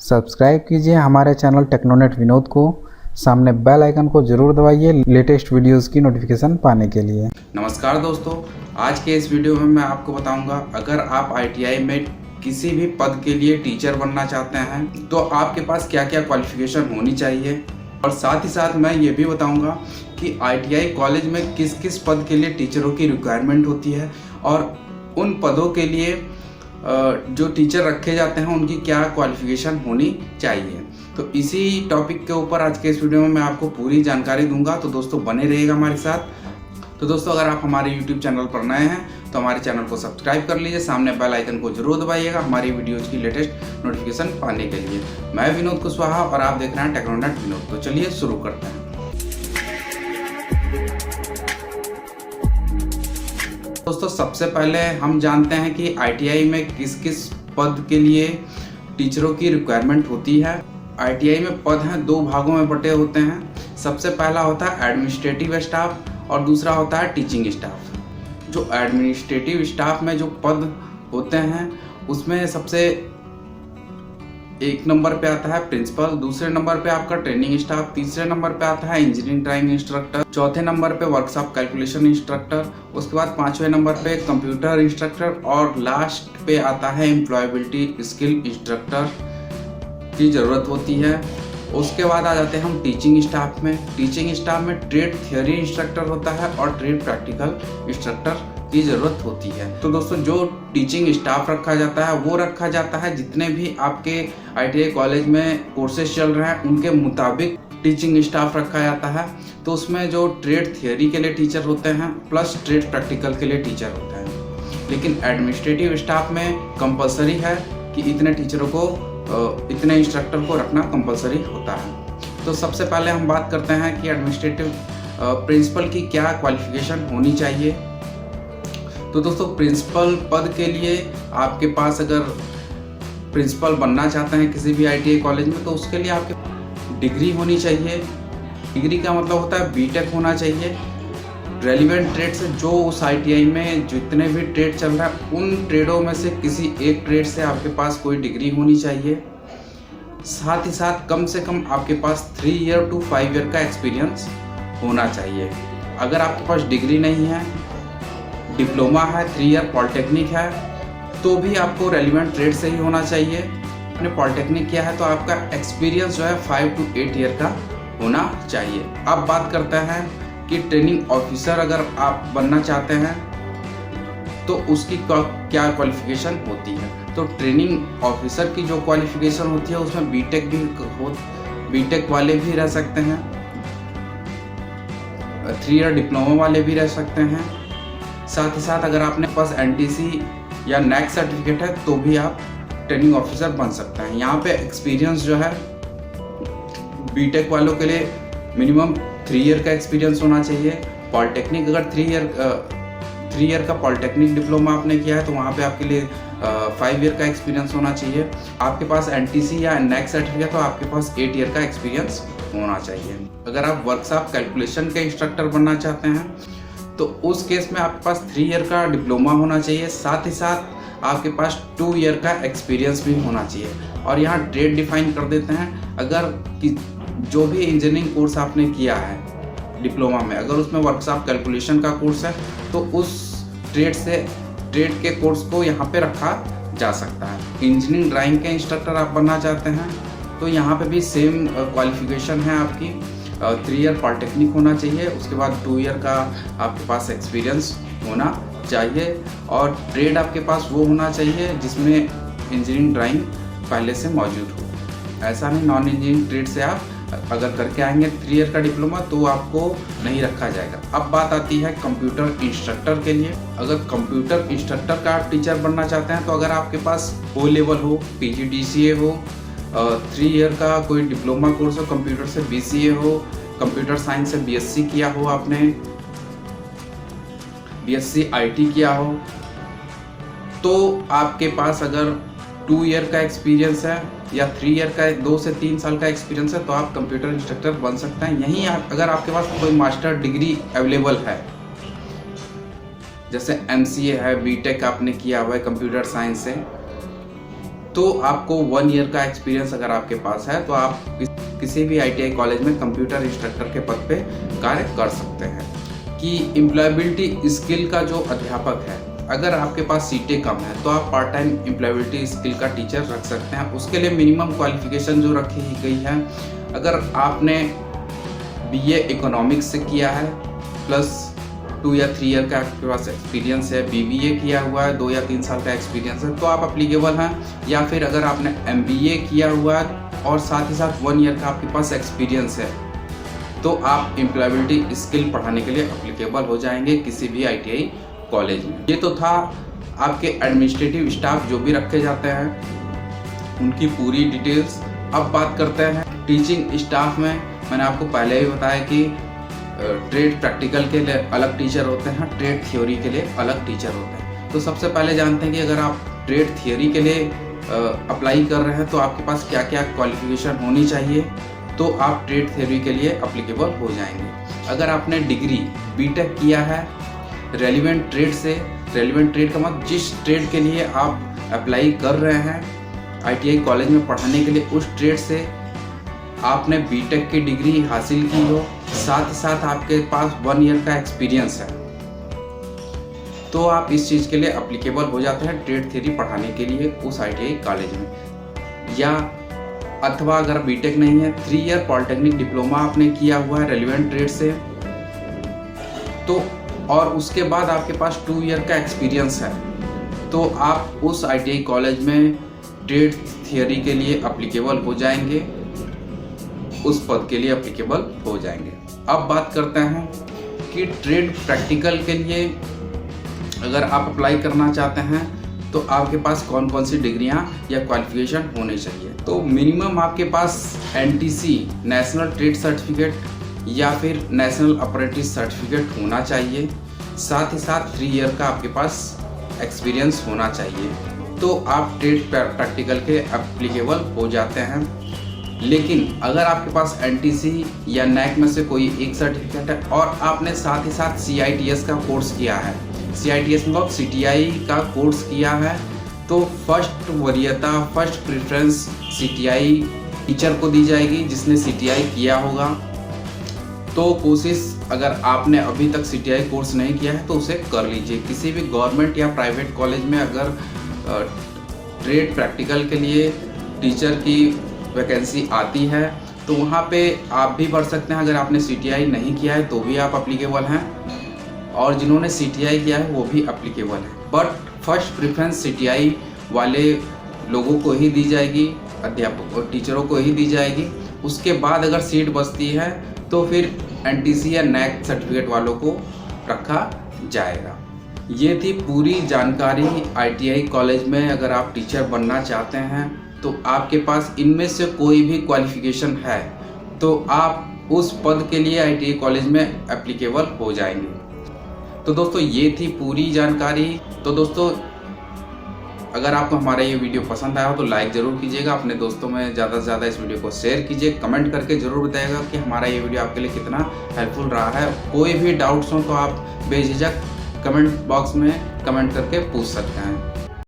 Subscribe कीजिए हमारे channel टेक्नोनेट Vinod को। सामने बेल आइकन को जरूर दबाइए लेटेस्ट वीडियोस की नोटिफिकेशन पाने के लिए। नमस्कार दोस्तों, आज के इस वीडियो में मैं आपको बताऊंगा अगर आप आईटीआई में किसी भी पद के लिए टीचर बनना चाहते हैं तो आपके पास क्या क्या क्वालिफिकेशन होनी चाहिए, और साथ ही साथ मैं ये भी बताऊंगा कि आईटीआई कॉलेज में किस किस पद के लिए टीचरों की रिक्वायरमेंट होती है और उन पदों के लिए जो टीचर रखे जाते हैं उनकी क्या क्वालिफिकेशन होनी चाहिए। तो इसी टॉपिक के ऊपर आज के इस वीडियो में मैं आपको पूरी जानकारी दूंगा, तो दोस्तों बने रहिएगा हमारे साथ। तो दोस्तों अगर आप हमारे YouTube चैनल पर नए हैं तो हमारे चैनल को सब्सक्राइब कर लीजिए, सामने बेल आइकन को जरूर दबाइएगा हमारी वीडियोज़ की लेटेस्ट नोटिफिकेशन पाने के लिए। मैं विनोद कुशवाहा और आप देख रहे हैं टेक्नोनेट विनोद। तो चलिए शुरू करते हैं। दोस्तों सबसे पहले हम जानते हैं कि आईटीआई में किस किस पद के लिए टीचरों की रिक्वायरमेंट होती है। आईटीआई में पद हैं, दो भागों में बटे होते हैं। सबसे पहला होता है एडमिनिस्ट्रेटिव स्टाफ और दूसरा होता है टीचिंग स्टाफ। जो एडमिनिस्ट्रेटिव स्टाफ में जो पद होते हैं उसमें सबसे एक नंबर पे आता है प्रिंसिपल, दूसरे नंबर पे आपका ट्रेनिंग स्टाफ, तीसरे नंबर पे आता है इंजीनियरिंग ड्राइंग इंस्ट्रक्टर, चौथे नंबर पे वर्कशॉप कैलकुलेशन इंस्ट्रक्टर, उसके बाद पांचवें नंबर पे कंप्यूटर इंस्ट्रक्टर और लास्ट पे आता है एम्प्लॉयबिलिटी स्किल इंस्ट्रक्टर की ज़रूरत होती है। उसके बाद आ जाते हैं हम टीचिंग स्टाफ में। टीचिंग स्टाफ में ट्रेड थियोरी इंस्ट्रक्टर होता है और ट्रेड प्रैक्टिकल इंस्ट्रक्टर की ज़रूरत होती है। तो दोस्तों जो टीचिंग स्टाफ रखा जाता है वो रखा जाता है जितने भी आपके आईटीआई कॉलेज में कोर्सेज चल रहे हैं उनके मुताबिक टीचिंग स्टाफ रखा जाता है। तो उसमें जो ट्रेड थियोरी के लिए टीचर होते हैं प्लस ट्रेड प्रैक्टिकल के लिए टीचर होते हैं। लेकिन एडमिनिस्ट्रेटिव स्टाफ में कंपलसरी है कि इतने टीचरों को इतने इंस्ट्रक्टर को रखना कंपलसरी होता है। तो सबसे पहले हम बात करते हैं कि एडमिनिस्ट्रेटिव प्रिंसिपल की क्या क्वालिफिकेशन होनी चाहिए। तो दोस्तों प्रिंसिपल पद के लिए आपके पास अगर प्रिंसिपल बनना चाहते हैं किसी भी आईटीआई कॉलेज में तो उसके लिए आपके डिग्री होनी चाहिए। डिग्री का मतलब होता है बीटेक होना चाहिए। रेलिवेंट ट्रेड से जो उस आईटीआई में जितने भी ट्रेड चल रहा है उन ट्रेडों में से किसी एक ट्रेड से आपके पास कोई डिग्री होनी चाहिए। साथ ही साथ कम से कम आपके पास 3 ईयर to 5 ईयर का एक्सपीरियंस होना चाहिए। अगर आपके पास डिग्री नहीं है, डिप्लोमा है, 3 ईयर पॉलिटेक्निक है, तो भी आपको रेलिवेंट ट्रेड से ही होना चाहिए। आपने पॉलिटेक्निक किया है तो आपका एक्सपीरियंस जो है 5 to 8 ईयर का होना चाहिए। अब बात करते हैं कि ट्रेनिंग ऑफिसर अगर आप बनना चाहते हैं तो उसकी क्या क्वालिफिकेशन होती है। तो ट्रेनिंग ऑफिसर की जो क्वालिफिकेशन होती है उसमें बीटेक वाले भी रह सकते हैं, 3 ईयर डिप्लोमा वाले भी रह सकते हैं। साथ ही साथ अगर आपने पास एनटीसी या नैक सर्टिफिकेट है तो भी आप ट्रेनिंग ऑफिसर बन सकते हैं। यहाँ पे एक्सपीरियंस जो है बीटेक वालों के लिए मिनिमम 3 ईयर का एक्सपीरियंस होना चाहिए। पॉलिटेक्निक अगर 3 ईयर का पॉलिटेक्निक डिप्लोमा आपने किया है तो वहाँ पे आपके लिए 5 ईयर का एक्सपीरियंस होना चाहिए। आपके पास एनटीसी या नैक सर्टिफिकेट तो आपके पास 8 ईयर का एक्सपीरियंस होना चाहिए। अगर आप वर्कशॉप कैलकुलेशन के इंस्ट्रक्टर बनना चाहते हैं तो उस केस में आपके पास 3 ईयर का डिप्लोमा होना चाहिए। साथ ही साथ आपके पास 2 ईयर का एक्सपीरियंस भी होना चाहिए। और यहाँ ट्रेड डिफाइन कर देते हैं, अगर कि जो भी इंजीनियरिंग कोर्स आपने किया है डिप्लोमा में, अगर उसमें वर्कशॉप कैलकुलेशन का कोर्स है तो उस ट्रेड के कोर्स को यहाँ पे रखा जा सकता है। इंजीनियरिंग ड्राइंग के इंस्ट्रक्टर आप बनना चाहते हैं तो यहाँ पे भी सेम क्वालिफिकेशन है आपकी, 3 ईयर पॉलिटेक्निक होना चाहिए, उसके बाद 2 ईयर का आपके पास एक्सपीरियंस होना चाहिए। और ट्रेड आपके पास वो होना चाहिए जिसमें इंजीनियरिंग ड्राइंग पहले से मौजूद हो। ऐसा नहीं नॉन इंजीनियरिंग ट्रेड से आप अगर करके आएंगे 3 ईयर का डिप्लोमा तो आपको नहीं रखा जाएगा। अब बात आती है कंप्यूटर इंस्ट्रक्टर के लिए। अगर कंप्यूटर इंस्ट्रक्टर का आप टीचर बनना चाहते हैं तो अगर आपके पास O लेवल हो, PGDCA हो, 3 ईयर का कोई डिप्लोमा कोर्स हो, कंप्यूटर से BCA हो, कंप्यूटर साइंस से BSc किया हो, आपने BSc IT किया हो, तो आपके पास अगर 2 ईयर का एक्सपीरियंस है या 3 ईयर का 2 से 3 साल का एक्सपीरियंस है तो आप कंप्यूटर इंस्ट्रक्टर बन सकते हैं। यहीं अगर आपके पास कोई मास्टर डिग्री अवेलेबल है, जैसे MCA है, बीटेक आपने किया हुआ है कंप्यूटर साइंस से, तो आपको 1 ईयर का एक्सपीरियंस अगर आपके पास है तो आप किसी भी ITI कॉलेज में कंप्यूटर इंस्ट्रक्टर के पद पे कार्य कर सकते हैं। कि एम्प्लॉयबिलिटी स्किल का जो अध्यापक है, अगर आपके पास सीटें कम है तो आप पार्ट टाइम एम्प्लॉयबिलिटी स्किल का टीचर रख सकते हैं। उसके लिए मिनिमम क्वालिफिकेशन जो रखी गई है, अगर आपने BA इकोनॉमिक्स से किया है प्लस 2 या 3 ईयर का आपके पास एक्सपीरियंस है, BBA किया हुआ है 2 या 3 साल का एक्सपीरियंस है तो आप अप्लीकेबल हैं। या फिर अगर आपने MBA किया हुआ है और साथ ही साथ 1 ईयर का आपके पास एक्सपीरियंस है तो आप एम्प्लॉयबिलिटी स्किल पढ़ाने के लिए अप्लीकेबल हो जाएंगे किसी भी ITI कॉलेज में। ये तो था आपके एडमिनिस्ट्रेटिव स्टाफ जो भी रखे जाते हैं उनकी पूरी डिटेल्स। अब बात करते हैं टीचिंग स्टाफ में। मैंने आपको पहले ही बताया कि ट्रेड प्रैक्टिकल के लिए अलग टीचर होते हैं, ट्रेड थ्योरी के लिए अलग टीचर होते हैं। तो सबसे पहले जानते हैं कि अगर आप ट्रेड थ्योरी के लिए अप्लाई कर रहे हैं तो आपके पास क्या क्या क्वालिफिकेशन होनी चाहिए, तो आप ट्रेड थ्योरी के लिए अप्लीकेबल हो जाएंगे। अगर आपने डिग्री BTech किया है रेलिवेंट ट्रेड से, रेलिवेंट ट्रेड का मतलब जिस ट्रेड के लिए आप अप्लाई कर रहे हैं ITI कॉलेज में पढ़ाने के लिए, उस ट्रेड से आपने BTech की डिग्री हासिल की हो, साथ ही साथ आपके पास 1 ईयर का एक्सपीरियंस है, तो आप इस चीज़ के लिए अप्लीकेबल हो जाते हैं ट्रेड थ्योरी पढ़ाने के लिए उस ITI कॉलेज में। या अथवा अगर BTech नहीं है, 3 ईयर पॉलिटेक्निक डिप्लोमा आपने किया हुआ है रेलिवेंट ट्रेड से, तो और उसके बाद आपके पास 2 ईयर का एक्सपीरियंस है तो आप उस ITI कॉलेज में ट्रेड थियरी के लिए अप्लीकेबल हो जाएंगे, उस पद के लिए अप्लीकेबल हो जाएंगे। अब बात करते हैं कि ट्रेड प्रैक्टिकल के लिए अगर आप अप्लाई करना चाहते हैं तो आपके पास कौन कौन सी डिग्रियां या क्वालिफिकेशन होनी चाहिए। तो मिनिमम आपके पास NTC नेशनल ट्रेड सर्टिफिकेट या फिर नेशनल अप्रेंटिस सर्टिफिकेट होना चाहिए, साथ ही साथ 3 ईयर का आपके पास एक्सपीरियंस होना चाहिए, तो आप ट्रेड प्रैक्टिकल के एप्लीकेबल हो जाते हैं। लेकिन अगर आपके पास NTC या NAC में से कोई एक सर्टिफिकेट है और आपने साथ ही साथ CITS का कोर्स किया है, CITS मतलब CTI का कोर्स किया है, तो फर्स्ट वरीयता फर्स्ट प्रेफरेंस CTI टीचर को दी जाएगी जिसने CTI किया होगा। तो कोशिश अगर आपने अभी तक CTI कोर्स नहीं किया है तो उसे कर लीजिए। किसी भी गवर्नमेंट या प्राइवेट कॉलेज में अगर ट्रेड प्रैक्टिकल के लिए टीचर की वैकेंसी आती है तो वहाँ पे आप भी पढ़ सकते हैं। अगर आपने CTI नहीं किया है तो भी आप अप्लीकेबल हैं, और जिन्होंने CTI किया है वो भी अप्लीकेबल है। बट फर्स्ट प्रेफरेंस CTI वाले लोगों को ही दी जाएगी, अध्यापक और टीचरों को ही दी जाएगी। उसके बाद अगर सीट बचती है तो फिर NTC या NAC सर्टिफिकेट वालों को रखा जाएगा। ये थी पूरी जानकारी ITI कॉलेज में अगर आप टीचर बनना चाहते हैं तो आपके पास इनमें से कोई भी क्वालिफिकेशन है तो आप उस पद के लिए ITI कॉलेज में एप्लीकेबल हो जाएंगे। तो दोस्तों ये थी पूरी जानकारी। तो दोस्तों अगर आपको हमारा ये वीडियो पसंद आया हो तो लाइक ज़रूर कीजिएगा, अपने दोस्तों में ज़्यादा से ज़्यादा इस वीडियो को शेयर कीजिए, कमेंट करके ज़रूर बताइएगा कि हमारा ये वीडियो आपके लिए कितना हेल्पफुल रहा है। कोई भी डाउट्स हो तो आप बेझिझक कमेंट बॉक्स में कमेंट करके पूछ सकते हैं।